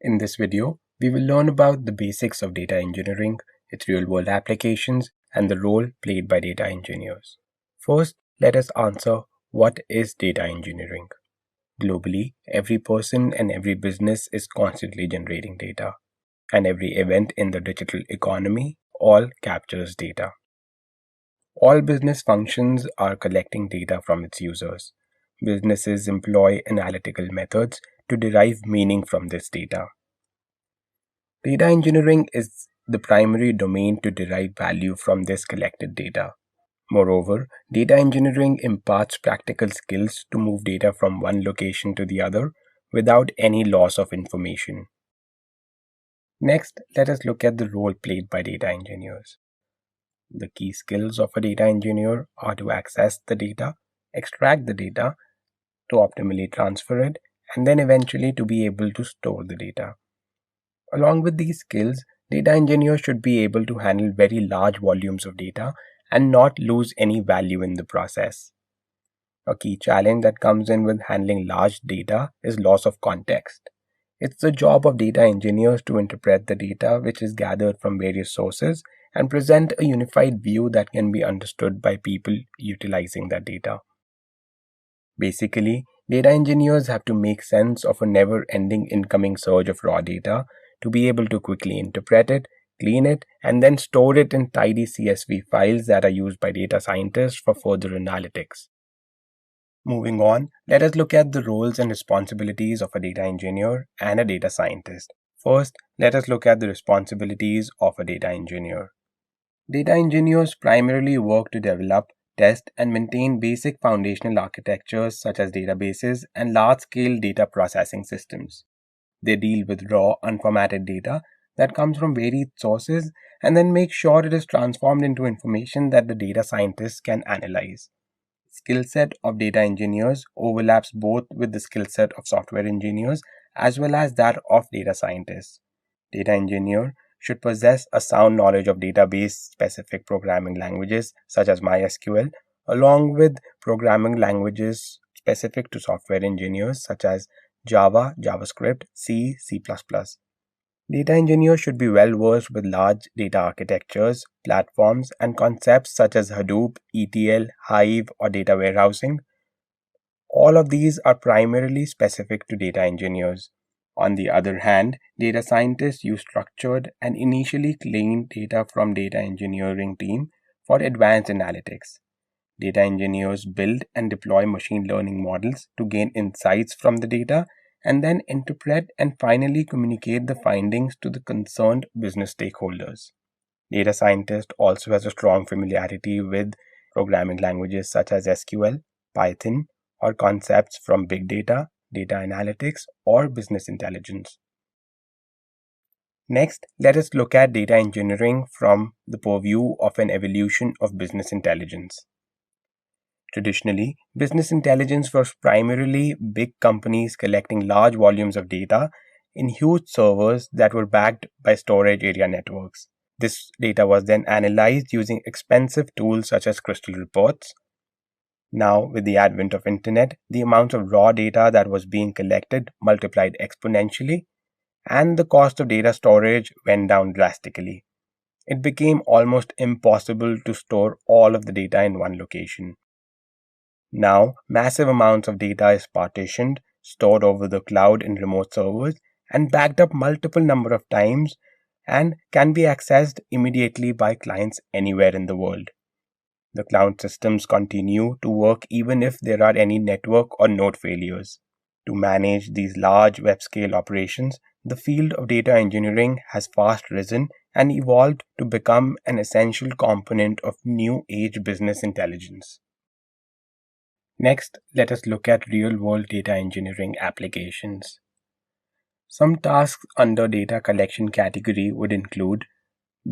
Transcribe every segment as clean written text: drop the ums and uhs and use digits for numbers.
In this video, we will learn about the basics of data engineering, its real-world applications, and the role played by data engineers. First, let us answer what is data engineering. Globally, every person and every business is constantly generating data, and every event in the digital economy all captures data. All business functions are collecting data from its users. Businesses employ analytical methods to derive meaning from this data. Data engineering is the primary domain to derive value from this collected data. Moreover, data engineering imparts practical skills to move data from one location to the other without any loss of information. Next, let us look at the role played by data engineers. The key skills of a data engineer are to access the data, extract the data, to optimally transfer it, and then eventually to be able to store the data. Along with these skills, data engineers should be able to handle very large volumes of data and not lose any value in the process. A key challenge that comes in with handling large data is loss of context. It's the job of data engineers to interpret the data which is gathered from various sources and present a unified view that can be understood by people utilizing that data. Basically, data engineers have to make sense of a never-ending incoming surge of raw data to be able to quickly interpret it, clean it, and then store it in tidy CSV files that are used by data scientists for further analytics. Moving on, let us look at the roles and responsibilities of a data engineer and a data scientist. First, let us look at the responsibilities of a data engineer. Data engineers primarily work to develop, test, and maintain basic foundational architectures such as databases and large-scale data processing systems. They deal with raw, unformatted data that comes from varied sources and then make sure it is transformed into information that the data scientists can analyze. Skill set of data engineers overlaps both with the skill set of software engineers as well as that of data scientists. Data engineer should possess a sound knowledge of database-specific programming languages such as MySQL, along with programming languages specific to software engineers such as Java, JavaScript, C, C++. Data engineers should be well versed with large data architectures, platforms, and concepts such as Hadoop, ETL, Hive, or data warehousing. All of these are primarily specific to data engineers. On the other hand, data scientists use structured and initially cleaned data from data engineering team for advanced analytics. Data engineers build and deploy machine learning models to gain insights from the data and then interpret and finally communicate the findings to the concerned business stakeholders. Data scientist also has a strong familiarity with programming languages such as SQL, Python, or concepts from big data, data analytics, or business intelligence. Next, let us look at data engineering from the purview of an evolution of business intelligence. Traditionally, business intelligence was primarily big companies collecting large volumes of data in huge servers that were backed by storage area networks. This data was then analyzed using expensive tools such as crystal reports. Now, with the advent of internet, the amount of raw data that was being collected multiplied exponentially, and the cost of data storage went down drastically. It became almost impossible to store all of the data in one location. Now, massive amounts of data is partitioned, stored over the cloud in remote servers, and backed up multiple number of times and can be accessed immediately by clients anywhere in the world. The cloud systems continue to work even if there are any network or node failures. To manage these large web-scale operations, the field of data engineering has fast risen and evolved to become an essential component of new age business intelligence. Next, let us look at real-world data engineering applications. Some tasks under data collection category would include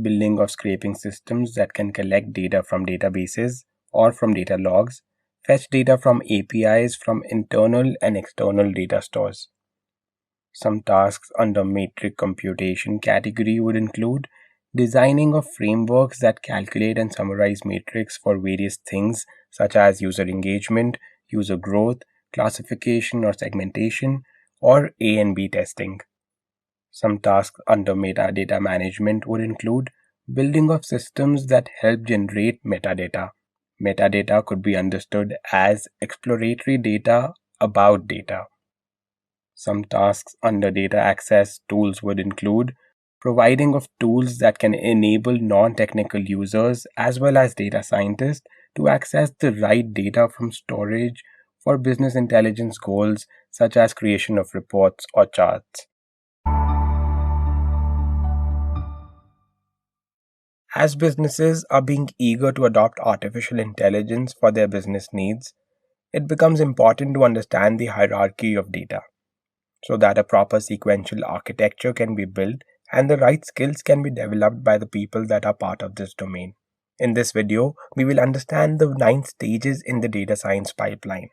building of scraping systems that can collect data from databases or from data logs, fetch data from APIs from internal and external data stores. Some tasks under metric computation category would include designing of frameworks that calculate and summarize metrics for various things such as user engagement, user growth, classification or segmentation, or A and B testing. Some tasks under metadata management would include building of systems that help generate metadata. Metadata could be understood as exploratory data about data. Some tasks under data access tools would include providing of tools that can enable non-technical users as well as data scientists to access the right data from storage for business intelligence goals such as creation of reports or charts. As businesses are being eager to adopt artificial intelligence for their business needs, it becomes important to understand the hierarchy of data so that a proper sequential architecture can be built and the right skills can be developed by the people that are part of this domain. In this video, we will understand the 9 stages in the data science pipeline.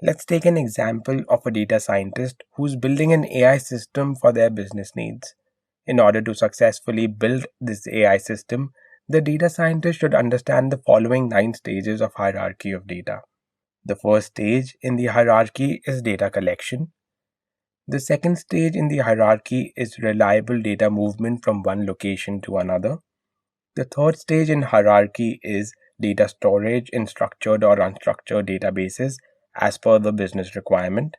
Let's take an example of a data scientist who's building an AI system for their business needs. In order to successfully build this AI system, the data scientist should understand the following 9 stages of hierarchy of data. The first stage in the hierarchy is data collection. The second stage in the hierarchy is reliable data movement from one location to another. The third stage in hierarchy is data storage in structured or unstructured databases as per the business requirement.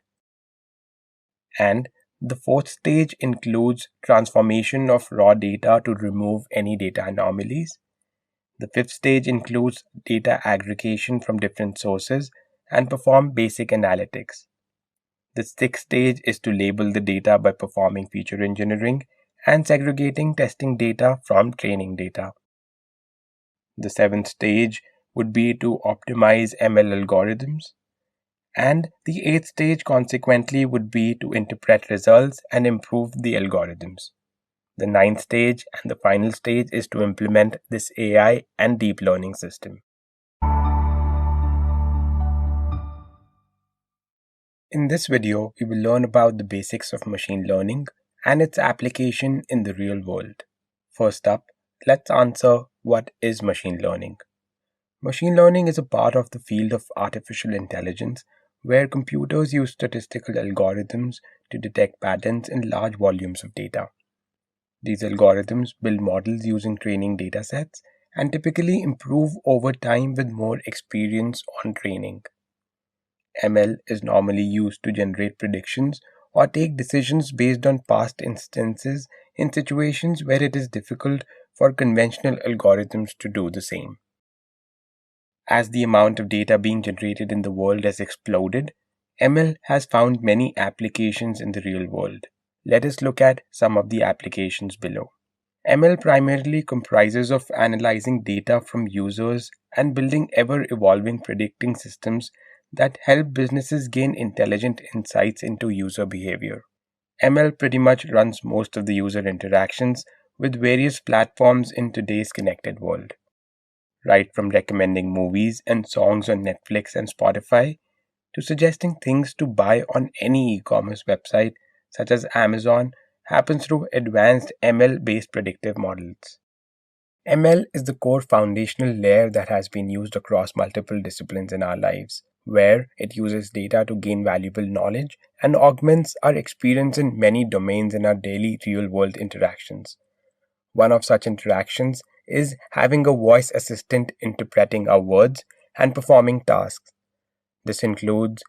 And the fourth stage includes transformation of raw data to remove any data anomalies. The fifth stage includes data aggregation from different sources and perform basic analytics. The sixth stage is to label the data by performing feature engineering and segregating testing data from training data. The seventh stage would be to optimize ML algorithms. And the eighth stage, consequently, would be to interpret results and improve the algorithms. The ninth stage and the final stage is to implement this AI and deep learning system. In this video, we will learn about the basics of machine learning and its application in the real world. First up, let's answer what is machine learning. Machine learning is a part of the field of artificial intelligence where computers use statistical algorithms to detect patterns in large volumes of data. These algorithms build models using training datasets and typically improve over time with more experience on training. ML is normally used to generate predictions or take decisions based on past instances in situations where it is difficult for conventional algorithms to do the same. As the amount of data being generated in the world has exploded, ML has found many applications in the real world. Let us look at some of the applications below. ML primarily comprises of analyzing data from users and building ever-evolving predicting systems that help businesses gain intelligent insights into user behavior. ML pretty much runs most of the user interactions with various platforms in today's connected world. Right from recommending movies and songs on Netflix and Spotify to suggesting things to buy on any e-commerce website such as Amazon happens through advanced ML-based predictive models. ML is the core foundational layer that has been used across multiple disciplines in our lives, where it uses data to gain valuable knowledge and augments our experience in many domains in our daily real-world interactions. One of such interactions is having a voice assistant interpreting our words and performing tasks. This includes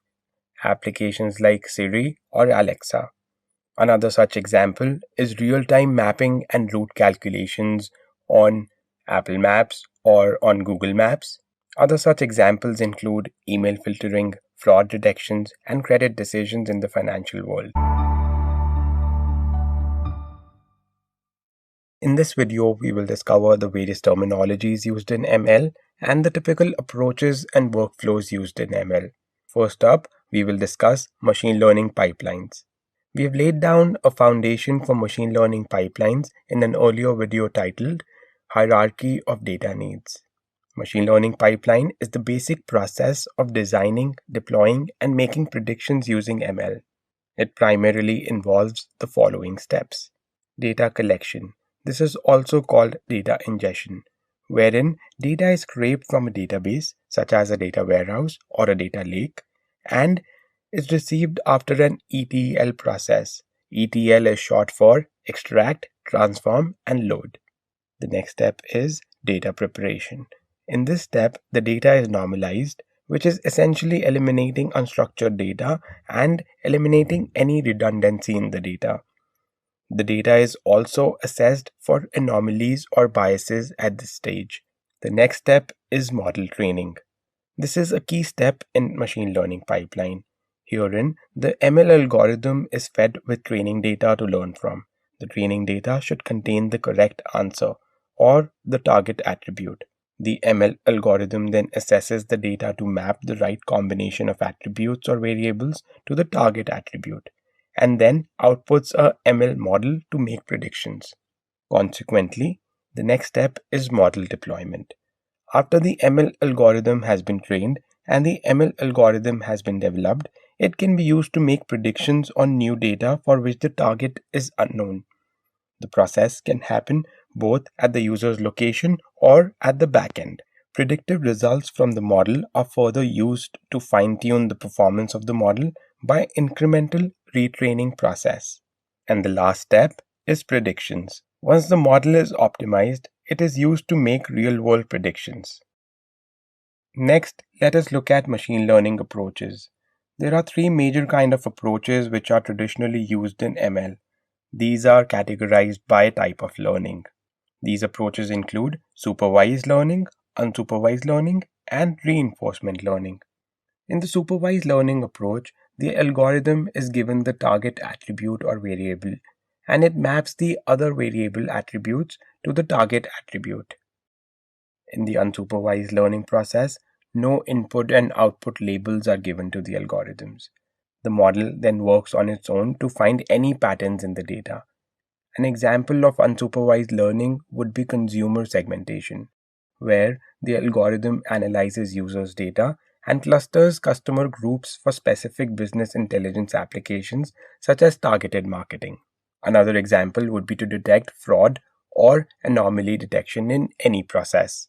applications like Siri or Alexa. Another such example is real-time mapping and route calculations on Apple Maps or on Google Maps. Other such examples include email filtering, fraud detections, and credit decisions in the financial world. In this video, we will discover the various terminologies used in ML and the typical approaches and workflows used in ML. First up, we will discuss machine learning pipelines. We have laid down a foundation for machine learning pipelines in an earlier video titled Hierarchy of Data Needs. Machine learning pipeline is the basic process of designing, deploying, and making predictions using ML. It primarily involves the following steps. Data collection. This is also called data ingestion, wherein data is scraped from a database, such as a data warehouse or a data lake, and is received after an ETL process. ETL is short for extract, transform, and load. The next step is data preparation. In this step, the data is normalized, which is essentially eliminating unstructured data and eliminating any redundancy in the data. The data is also assessed for anomalies or biases at this stage. The next step is model training. This is a key step in machine learning pipeline. Herein, the ML algorithm is fed with training data to learn from. The training data should contain the correct answer or the target attribute. The ML algorithm then assesses the data to map the right combination of attributes or variables to the target attribute, and then outputs a ML model to make predictions. Consequently, the next step is model deployment. After the ML algorithm has been trained and the ML algorithm has been developed, it can be used to make predictions on new data for which the target is unknown. The process can happen both at the user's location or at the backend. Predictive results from the model are further used to fine-tune the performance of the model by incremental retraining process. And the last step is predictions. Once the model is optimized, it is used to make real-world predictions. Next, let us look at machine learning approaches. There are three major kinds of approaches which are traditionally used in ML. These are categorized by type of learning. These approaches include supervised learning, unsupervised learning, and reinforcement learning. In the supervised learning approach, the algorithm is given the target attribute or variable, and it maps the other variable attributes to the target attribute. In the unsupervised learning process, no input and output labels are given to the algorithms. The model then works on its own to find any patterns in the data. An example of unsupervised learning would be consumer segmentation, where the algorithm analyzes users' data and clusters customer groups for specific business intelligence applications such as targeted marketing. Another example would be to detect fraud or anomaly detection in any process.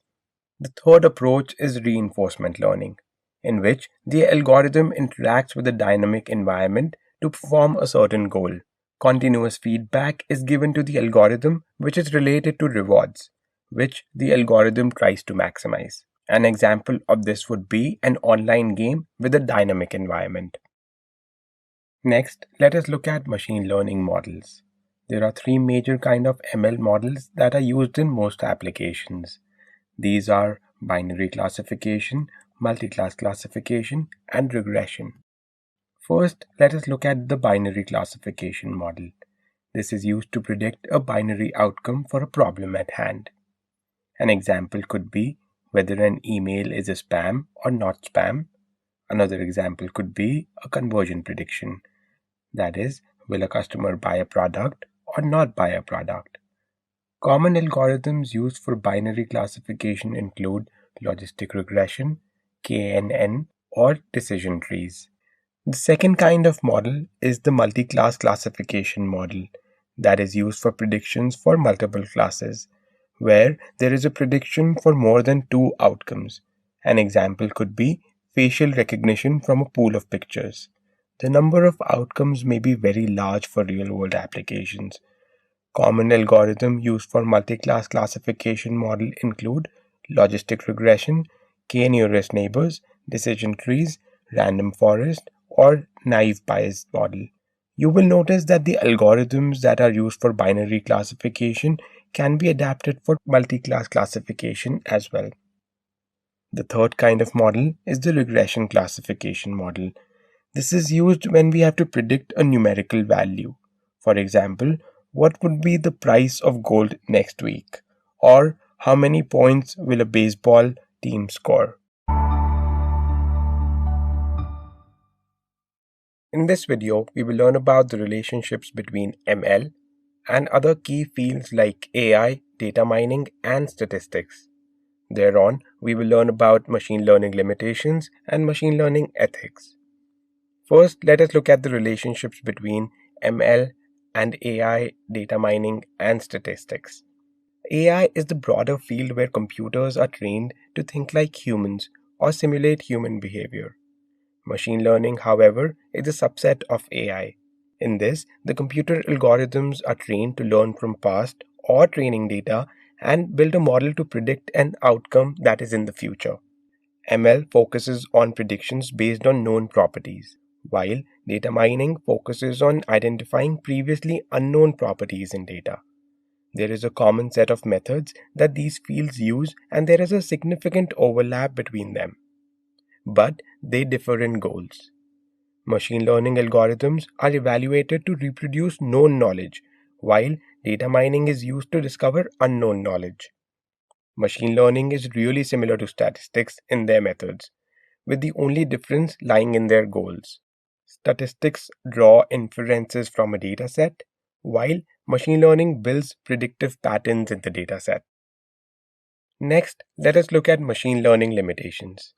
The third approach is reinforcement learning, in which the algorithm interacts with the dynamic environment to perform a certain goal. Continuous feedback is given to the algorithm which is related to rewards, which the algorithm tries to maximize. An example of this would be an online game with a dynamic environment. Next, let us look at machine learning models. There are three major kinds of ML models that are used in most applications. These are binary classification, multi-class classification, and regression. First, let us look at the binary classification model. This is used to predict a binary outcome for a problem at hand. An example could be whether an email is a spam or not spam. Another example could be a conversion prediction. That is, will a customer buy a product or not buy a product? Common algorithms used for binary classification include logistic regression, KNN, or decision trees. The second kind of model is the multi-class classification model that is used for predictions for multiple classes, where there is a prediction for more than two outcomes. An example could be facial recognition from a pool of pictures. The number of outcomes may be very large for real-world applications. Common algorithms used for multi-class classification model include logistic regression, k-nearest neighbors, decision trees, random forest, or naive Bayes model. You will notice that the algorithms that are used for binary classification can be adapted for multi-class classification as well. The third kind of model is the regression classification model. This is used when we have to predict a numerical value. For example, what would be the price of gold next week? Or how many points will a baseball team score? In this video, we will learn about the relationships between ML and other key fields like AI, data mining, and statistics. Thereon, we will learn about machine learning limitations and machine learning ethics. First, let us look at the relationships between ML and AI, data mining, and statistics. AI is the broader field where computers are trained to think like humans or simulate human behavior. Machine learning, however, is a subset of AI. In this, the computer algorithms are trained to learn from past or training data and build a model to predict an outcome that is in the future. ML focuses on predictions based on known properties, while data mining focuses on identifying previously unknown properties in data. There is a common set of methods that these fields use, and there is a significant overlap between them. But they differ in goals. Machine learning algorithms are evaluated to reproduce known knowledge, while data mining is used to discover unknown knowledge. Machine learning is really similar to statistics in their methods, with the only difference lying in their goals. Statistics draw inferences from a dataset, while machine learning builds predictive patterns in the dataset. Next, let us look at machine learning limitations.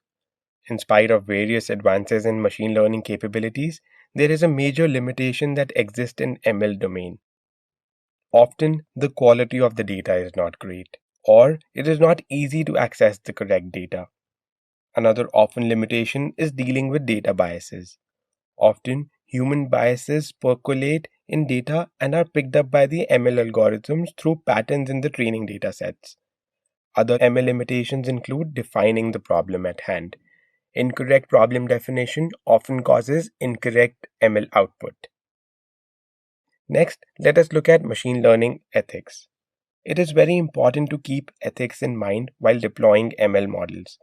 In spite of various advances in machine learning capabilities, there is a major limitation that exists in ML domain. Often, the quality of the data is not great, or it is not easy to access the correct data. Another often limitation is dealing with data biases. Often, human biases percolate in data and are picked up by the ML algorithms through patterns in the training datasets. Other ML limitations include defining the problem at hand. Incorrect problem definition often causes incorrect ML output. Next, let us look at machine learning ethics. It is very important to keep ethics in mind while deploying ML models.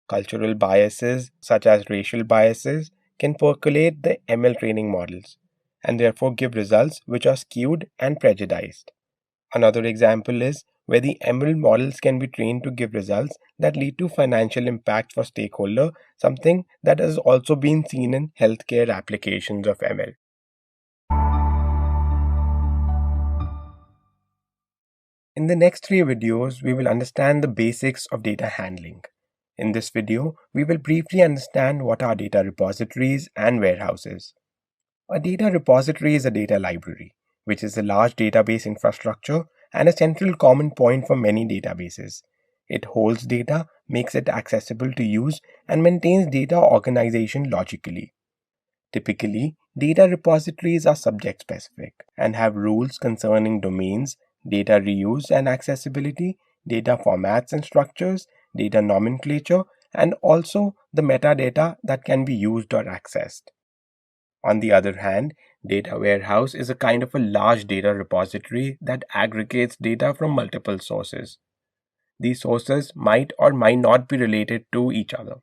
Cultural biases, such as racial biases, can percolate the ML training models and therefore give results which are skewed and prejudiced. Another example is where the ML models can be trained to give results that lead to financial impact for stakeholder, something that has also been seen in healthcare applications of ML. In the next three videos, we will understand the basics of data handling. In this video, we will briefly understand what are data repositories and warehouses. A data repository is a data library, which is a large database infrastructure and a central common point for many databases. It holds data, makes it accessible to use, and maintains data organization logically. Typically, data repositories are subject specific and have rules concerning domains, data reuse and accessibility, data formats and structures, data nomenclature, and also the metadata that can be used or accessed. On the other hand, data warehouse is a kind of a large data repository that aggregates data from multiple sources. These sources might or might not be related to each other.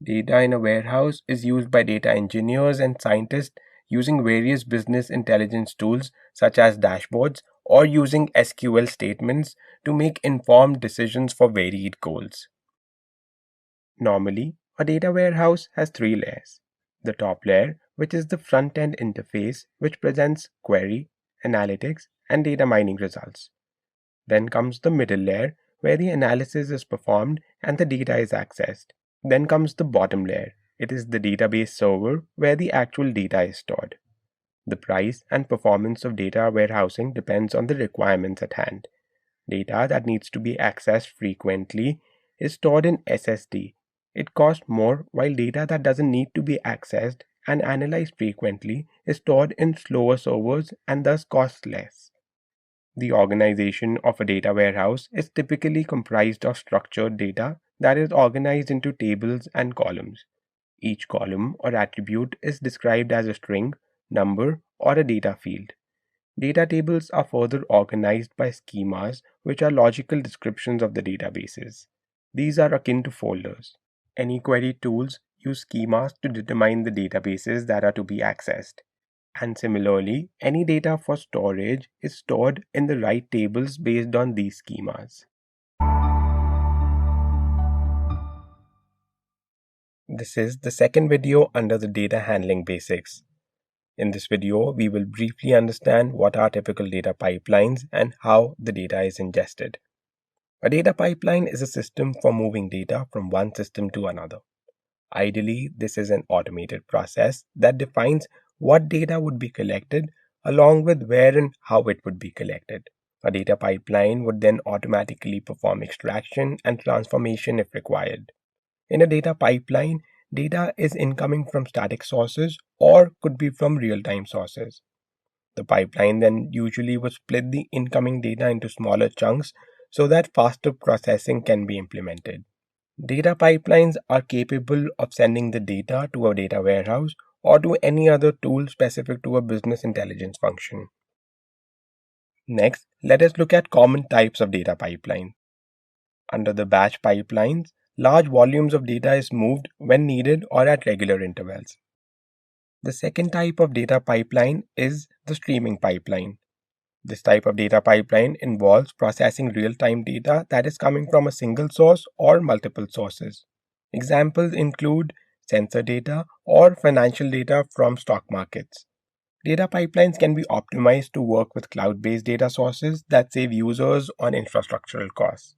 Data in a warehouse is used by data engineers and scientists using various business intelligence tools such as dashboards or using SQL statements to make informed decisions for varied goals. Normally, a data warehouse has three layers. The top layer, which is the front-end interface, which presents query, analytics, and data mining results. Then comes the middle layer, where the analysis is performed and the data is accessed. Then comes the bottom layer. It is the database server where the actual data is stored. The price and performance of data warehousing depends on the requirements at hand. Data that needs to be accessed frequently is stored in SSD. It costs more, while data that doesn't need to be accessed and analyzed frequently is stored in slower servers and thus costs less. The organization of a data warehouse is typically comprised of structured data that is organized into tables and columns. Each column or attribute is described as a string, number, or a data field. Data tables are further organized by schemas, which are logical descriptions of the databases. These are akin to folders. Any query tools use schemas to determine the databases that are to be accessed. And similarly, any data for storage is stored in the right tables based on these schemas. This is the second video under the data handling basics. In this video, we will briefly understand what are typical data pipelines and how the data is ingested. A data pipeline is a system for moving data from one system to another. Ideally, this is an automated process that defines what data would be collected along with where and how it would be collected. A data pipeline would then automatically perform extraction and transformation if required. In a data pipeline, Data is incoming from static sources or could be from real-time sources. The pipeline then usually would split the incoming data into smaller chunks so that faster processing can be implemented. Data pipelines are capable of sending the data to a data warehouse or to any other tool specific to a business intelligence function. Next, let us look at common types of data pipeline. Under the batch pipelines, large volumes of data is moved when needed or at regular intervals. The second type of data pipeline is the streaming pipeline. This type of data pipeline involves processing real-time data that is coming from a single source or multiple sources. Examples include sensor data or financial data from stock markets. Data pipelines can be optimized to work with cloud-based data sources that save users on infrastructural costs.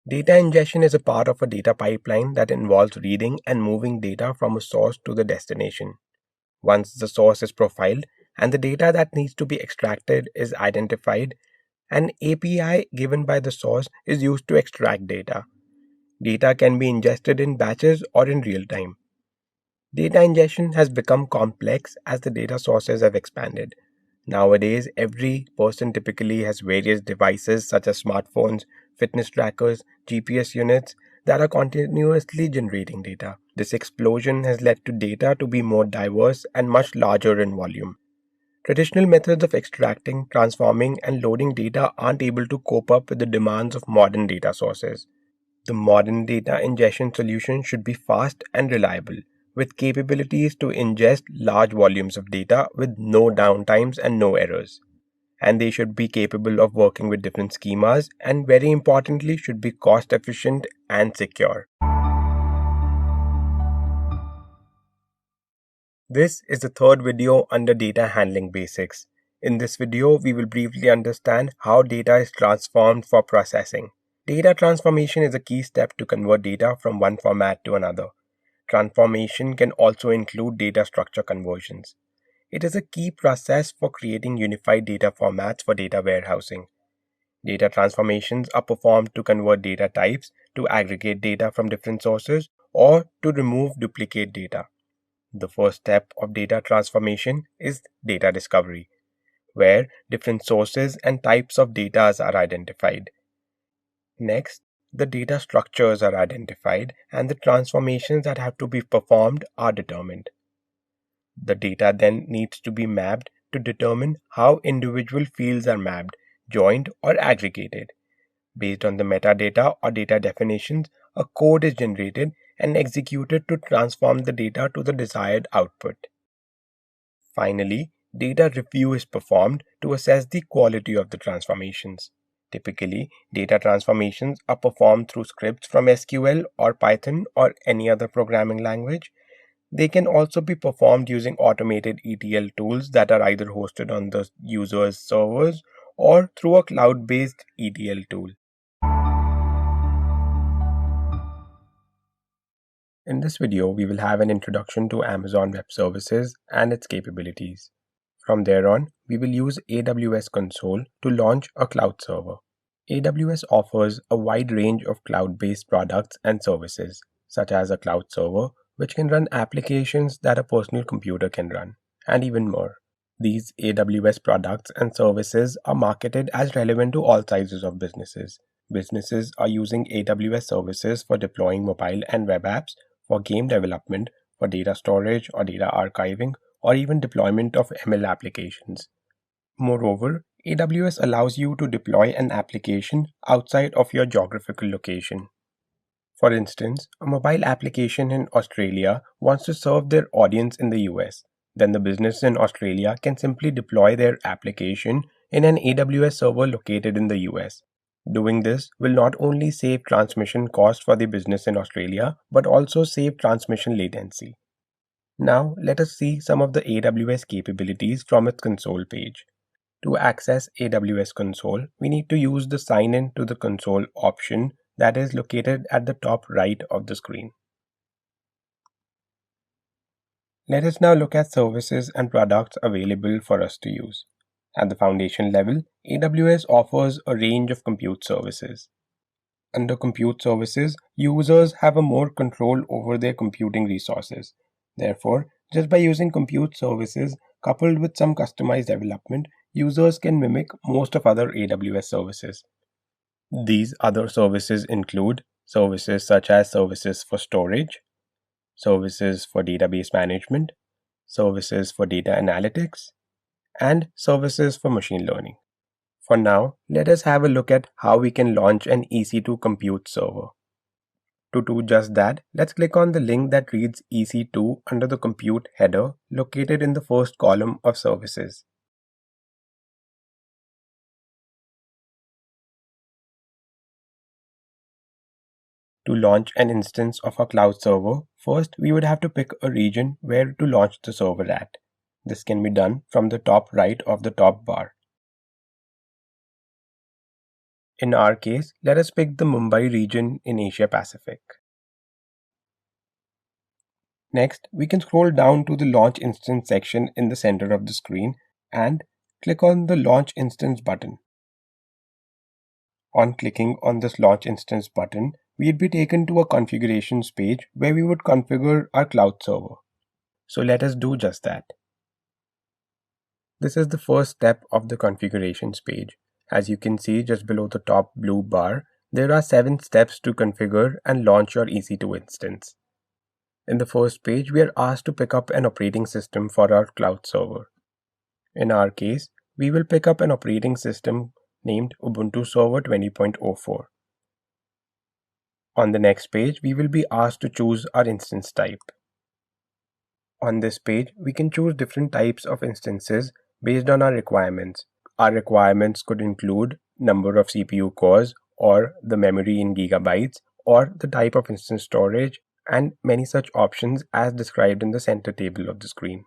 Data ingestion is a part of a data pipeline that involves reading and moving data from a source to the destination. Once the source is profiled and the data that needs to be extracted is identified, an API given by the source is used to extract data. Data can be ingested in batches or in real time. Data ingestion has become complex as the data sources have expanded. Nowadays, every person typically has various devices such as smartphones, fitness trackers, GPS units that are continuously generating data. This explosion has led to data to be more diverse and much larger in volume. Traditional methods of extracting, transforming, and loading data aren't able to cope up with the demands of modern data sources. The modern data ingestion solution should be fast and reliable, with capabilities to ingest large volumes of data with no downtimes and no errors. And they should be capable of working with different schemas and, very importantly, should be cost efficient and secure. This is the third video under data handling basics. In this video, we will briefly understand how data is transformed for processing. Data transformation is a key step to convert data from one format to another. Transformation can also include data structure conversions. It is a key process for creating unified data formats for data warehousing. Data transformations are performed to convert data types, to aggregate data from different sources, or to remove duplicate data. The first step of data transformation is data discovery, where different sources and types of data are identified. Next, the data structures are identified and the transformations that have to be performed are determined. The data then needs to be mapped to determine how individual fields are mapped, joined, or aggregated. Based on the metadata or data definitions, a code is generated and executed to transform the data to the desired output. Finally, data review is performed to assess the quality of the transformations. Typically, data transformations are performed through scripts from SQL or Python or any other programming language. They can also be performed using automated ETL tools that are either hosted on the user's servers or through a cloud-based ETL tool. In this video, we will have an introduction to Amazon Web Services and its capabilities. From there on, we will use AWS Console to launch a cloud server. AWS offers a wide range of cloud-based products and services, such as a cloud server, which can run applications that a personal computer can run, and even more. These AWS products and services are marketed as relevant to all sizes of businesses. Businesses are using AWS services for deploying mobile and web apps, for game development, for data storage or data archiving, or even deployment of ML applications. Moreover, AWS allows you to deploy an application outside of your geographical location. For instance, a mobile application in Australia wants to serve their audience in the US. Then the business in Australia can simply deploy their application in an AWS server located in the US. Doing this will not only save transmission cost for the business in Australia, but also save transmission latency. Now, let us see some of the AWS capabilities from its console page. To access AWS Console, we need to use the Sign in to the console option that is located at the top right of the screen. Let us now look at services and products available for us to use. At the foundation level, AWS offers a range of compute services. under compute services, users have a more control over their computing resources. Therefore, just by using compute services coupled with some customized development, users can mimic most of other AWS services. These other services include services such as services for storage, services for database management, services for data analytics, and services for machine learning. For now, let us have a look at how we can launch an EC2 compute server. To do just that, let's click on the link that reads EC2 under the compute header located in the first column of services. To launch an instance of a cloud server, first we would have to pick a region where to launch the server at. This can be done from the top right of the top bar. In our case, let us pick the Mumbai region in Asia Pacific. Next, we can scroll down to the Launch Instance section in the center of the screen and click on the Launch Instance button. On clicking on this Launch Instance button, we'd be taken to a configurations page where we would configure our cloud server. So let us do just that. This is the first step of the configurations page. As you can see just below the top blue bar, there are 7 steps to configure and launch your EC2 instance. In the first page, we are asked to pick up an operating system for our cloud server. In our case, we will pick up an operating system named Ubuntu Server 20.04. On the next page, we will be asked to choose our instance type. On this page, we can choose different types of instances based on our requirements. Our requirements could include number of CPU cores or the memory in gigabytes or the type of instance storage and many such options as described in the center table of the screen.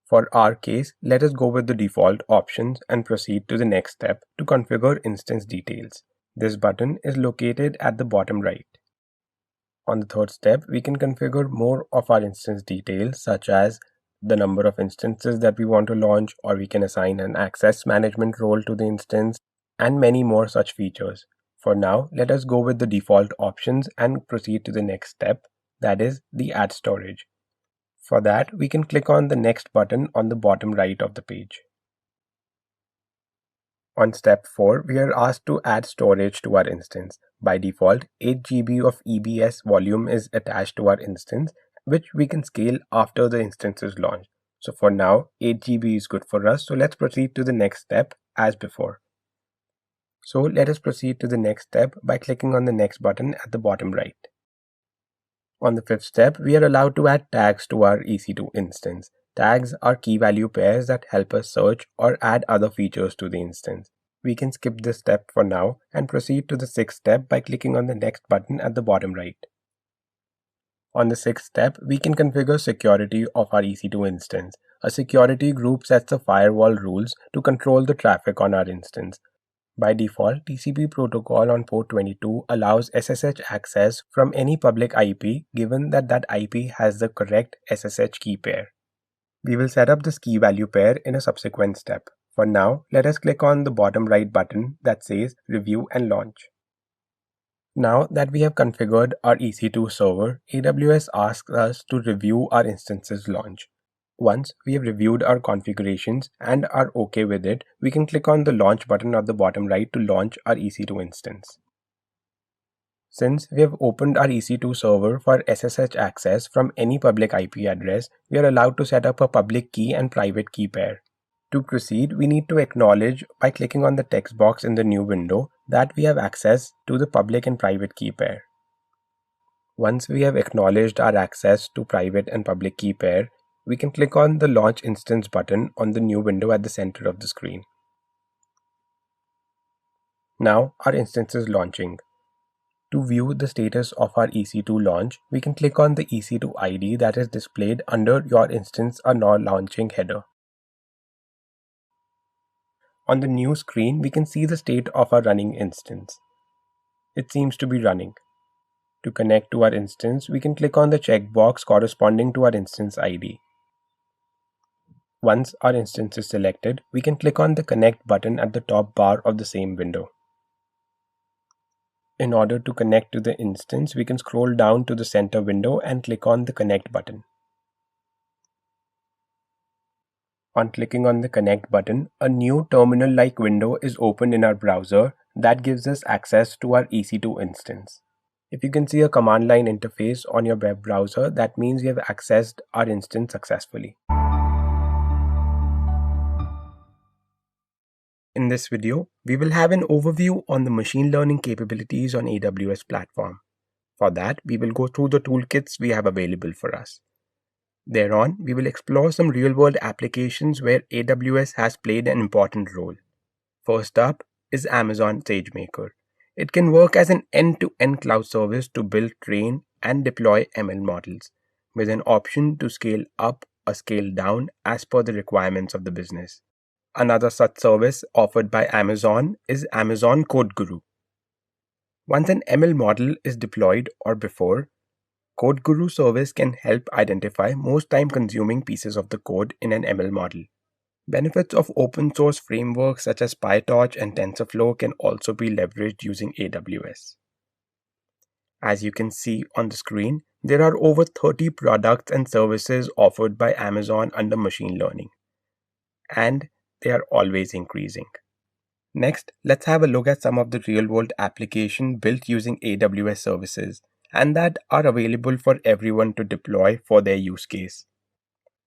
For our case, let us go with the default options and proceed to the next step to configure instance details. This button is located at the bottom right. On the third step, we can configure more of our instance details such as the number of instances that we want to launch, or we can assign an access management role to the instance, and many more such features. For now, let us go with the default options and proceed to the next step, that is the add storage. For that, we can click on the next button on the bottom right of the page. On step 4, we are asked to add storage to our instance. By default, 8 GB of EBS volume is attached to our instance, which we can scale after the instance is launched. So for now, 8 GB is good for us. So let's proceed to the next step as before. So let us proceed to the next step by clicking on the next button at the bottom right. On the fifth step, we are allowed to add tags to our EC2 instance. Tags are key value pairs that help us search or add other features to the instance. We can skip this step for now and proceed to the sixth step by clicking on the next button at the bottom right. On the sixth step, we can configure security of our EC2 instance. A security group sets the firewall rules to control the traffic on our instance. By default, TCP protocol on port 22 allows SSH access from any public IP given that that IP has the correct SSH key pair. We will set up this key value pair in a subsequent step. For now, let us click on the bottom right button that says Review and Launch. Now that we have configured our EC2 server, AWS asks us to review our instance's launch. Once we have reviewed our configurations and are okay with it, we can click on the Launch button at the bottom right to launch our EC2 instance. Since we have opened our EC2 server for SSH access from any public IP address, we are allowed to set up a public key and private key pair. To proceed, we need to acknowledge by clicking on the text box in the new window that we have access to the public and private key pair. Once we have acknowledged our access to private and public key pair, we can click on the Launch Instance button on the new window at the center of the screen. Now our instance is launching. To view the status of our EC2 launch, we can click on the EC2 ID that is displayed under your instance or now launching header. On the new screen, we can see the state of our running instance. It seems to be running. To connect to our instance, we can click on the checkbox corresponding to our instance ID. Once our instance is selected, we can click on the Connect button at the top bar of the same window. In order to connect to the instance, we can scroll down to the center window and click on the Connect button. On clicking on the Connect button, a new terminal-like window is opened in our browser that gives us access to our EC2 instance. If you can see a command line interface on your web browser, that means you have accessed our instance successfully. In this video, we will have an overview on the machine learning capabilities on AWS platform. For that, we will go through the toolkits we have available for us. Thereon, we will explore some real-world applications where AWS has played an important role. First up is Amazon SageMaker. It can work as an end-to-end cloud service to build, train, and deploy ML models, with an option to scale up or scale down as per the requirements of the business. Another such service offered by Amazon is Amazon Code Guru. Once an ML model is deployed or before, Code Guru service can help identify most time-consuming pieces of the code in an ML model. Benefits of open source frameworks such as PyTorch and TensorFlow can also be leveraged using AWS. As you can see on the screen, there are over 30 products and services offered by Amazon under machine learning, and they are always increasing. Next, let's have a look at some of the real-world applications built using AWS services and that are available for everyone to deploy for their use case.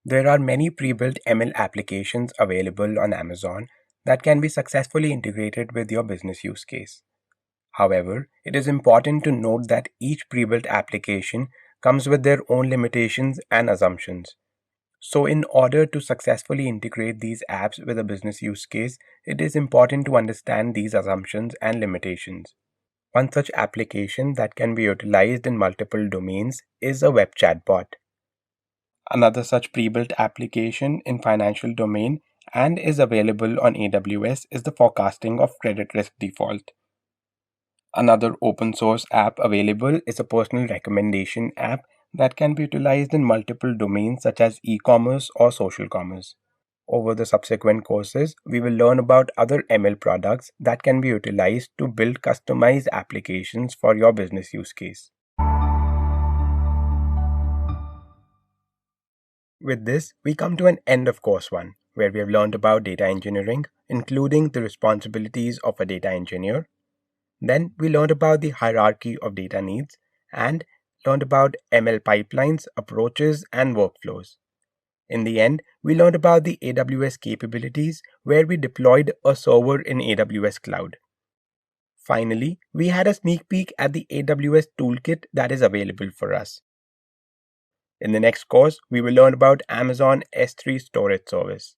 There are many pre-built ML applications available on Amazon that can be successfully integrated with your business use case. However, it is important to note that each pre-built application comes with their own limitations and assumptions. So in order to successfully integrate these apps with a business use case, it is important to understand these assumptions and limitations. One such application that can be utilized in multiple domains is a web chatbot. Another such pre-built application in financial domain and is available on AWS is the forecasting of credit risk default. Another open source app available is a personal recommendation app that can be utilized in multiple domains such as e-commerce or social commerce. Over the subsequent courses, we will learn about other ML products that can be utilized to build customized applications for your business use case. With this, we come to an end of course 1, where we have learned about data engineering, including the responsibilities of a data engineer. Then we learned about the hierarchy of data needs and learned about ML pipelines, approaches, and workflows. In the end, we learned about the AWS capabilities where we deployed a server in AWS Cloud. Finally, we had a sneak peek at the AWS toolkit that is available for us. In the next course, we will learn about Amazon S3 storage service.